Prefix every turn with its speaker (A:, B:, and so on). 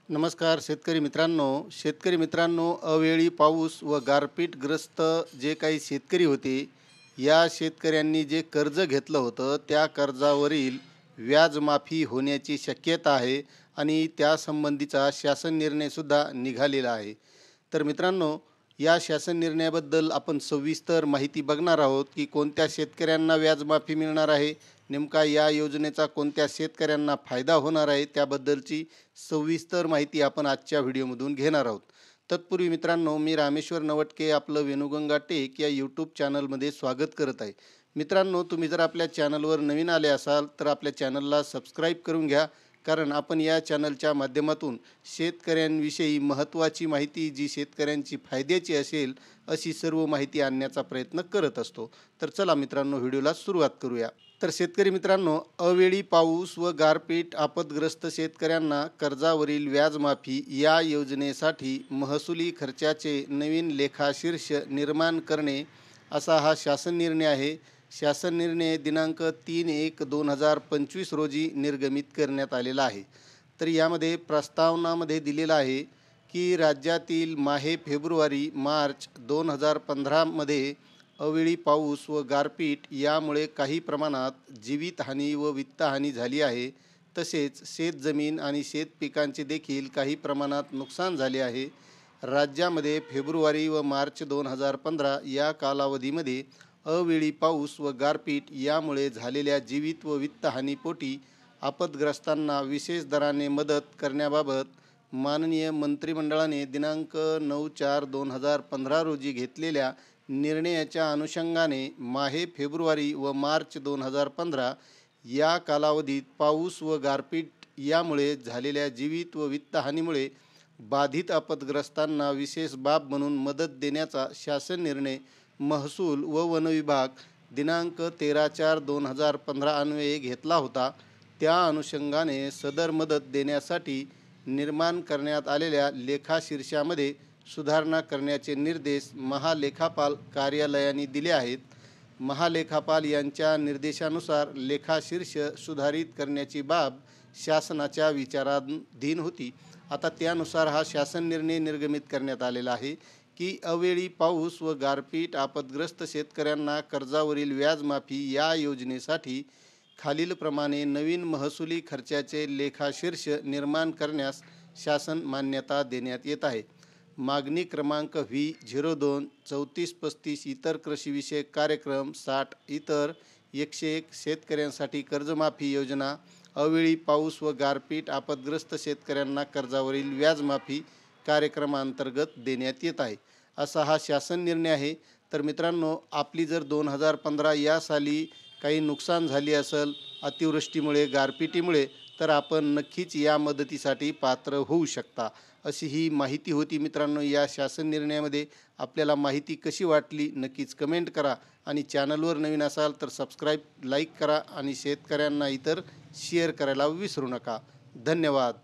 A: नमस्कार शेतकरी मित्रांनो, अवेळी पाऊस व गारपीटग्रस्त जे काही शेतकरी होते, या शेतकऱ्यांनी जे कर्ज घेतलं होतं त्या कर्जावरील व्याजमाफी होण्याची शक्यता आहे आणि त्यासंबंधीचा शासन निर्णयसुद्धा निघालेला आहे. तर मित्रांनो, या शासन निर्णयाबद्दल आपण सविस्तर माहिती बघणार आहोत की कोणत्या शेतकऱ्यांना व्याजमाफी मिळणार आहे, नेमका या योजनेचा कोणत्या शेतकऱ्यांना फायदा होणार आहे, त्याबद्दलची सविस्तर माहिती आपण आजच्या व्हिडिओमधून घेणार आहोत. तत्पूर्वी मित्रांनो, मी रामेश्वर नवटके आपलं वेणुगंगा टेक या यूट्यूब चॅनलमध्ये स्वागत करत आहे. मित्रांनो, तुम्ही जर आपल्या चॅनलवर नवीन आले असाल तर आपल्या चॅनलला सबस्क्राईब करून घ्या, कारण आपण या चॅनलच्या माध्यमातून शेतकऱ्यांविषयी महत्त्वाची माहिती, जी शेतकऱ्यांची फायद्याची असेल अशी सर्व माहिती आणण्याचा प्रयत्न करत असतो. तर चला मित्रांनो, व्हिडिओला सुरुवात करूया. तर शेतकरी मित्रांनो, अवेळी पाऊस व गारपीट आपदग्रस्त शेतकऱ्यांना कर्जावरील व्याजमाफी या योजनेसाठी महसुली खर्चाचे नवीन लेखाशीर्ष निर्माण करणे, असा हा शासन निर्णय आहे. शासन निर्णय दिनांक 3/1/2025 रोजी निर्गमित करण्यात आलेला आहे. तर यामध्ये प्रस्तावनामध्ये दिलेलं आहे की राज्यातील माहे, फेब्रुवारी, मार्च 2015 अवेळी पाऊस व गारपीट यामुळे काही प्रमाणात जीवितहानी व वित्तहानी झाली आहे. तसेच शेतजमीन आणि शेतपिकांचे देखील काही प्रमाणात नुकसान झाले आहे. राज्यामध्ये फेब्रुवारी व मार्च 2015 या कालावधीमध्ये अवेळी पाऊस व गारपीट यामुळे झालेल्या जीवित व वित्तहानीपोटी आपदग्रस्तांना विशेष दराने मदत करण्याबाबत माननीय मंत्रिमंडळाने दिनांक 9/4/2015 रोजी घेतलेल्या निर्णयाच्या अनुषंगाने माहे, फेब्रुवारी व मार्च 2015 या कालावधीत पाऊस व गारपीट यामुळे झालेल्या जीवित व वित्तहानीमुळे बाधित आपदग्रस्तांना विशेष बाब म्हणून मदत देण्याचा शासन निर्णय महसूल व वन विभाग दिनांक 13/4/2015 अन्वये घेतला होता. त्या अनुषंगाने सदर मदत देण्यासाठी निर्माण करण्यात आलेल्या लेखाशीर्षामध्ये सुधारणा करण्याचे निर्देश महालेखापाल कार्यालयाने दिले आहेत. महालेखापाल यांच्या निर्देशानुसार लेखाशीर्ष सुधारित करण्याची बाब शासनाच्या विचाराधीन होती. आता त्यानुसार हा शासन निर्णय निर्गमित करण्यात आलेला आहे की अवेळी पाऊस व गारपीट आपदग्रस्त शेतकऱ्यांना कर्जावरील व्याजमाफी या योजनेसाठी खालीलप्रमाणे नवीन महसुली खर्चाचे लेखाशीर्ष निर्माण करण्यास शासन मान्यता देण्यात येत आहे. मागणी क्रमांक V02-3435 इतर कृषीविषयक कार्यक्रम 60 इतर 101 शेतकऱ्यांसाठी कर्जमाफी योजना अवेळी पाऊस व गारपीट आपदग्रस्त शेतकऱ्यांना कर्जावरील व्याजमाफी कार्यक्रमांतर्गत देण्यात येत आहे, असा हा शासन निर्णय आहे. तर मित्रांनो, आपली जर 2015 या साली काही नुकसान झाली असेल अतिवृष्टीमुळे, गारपिटीमुळे, तर आपण नक्कीच या मदतीसाठी पात्र होऊ शकता, अशी ही माहिती होती. मित्रांनो, या शासन निर्णयामध्ये आपल्याला माहिती कशी वाटली नक्कीच कमेंट करा आणि चॅनलवर नवीन असाल तर सबस्क्राईब, लाईक करा आणि शेतकऱ्यांना इतर शेअर करायला विसरू नका. धन्यवाद.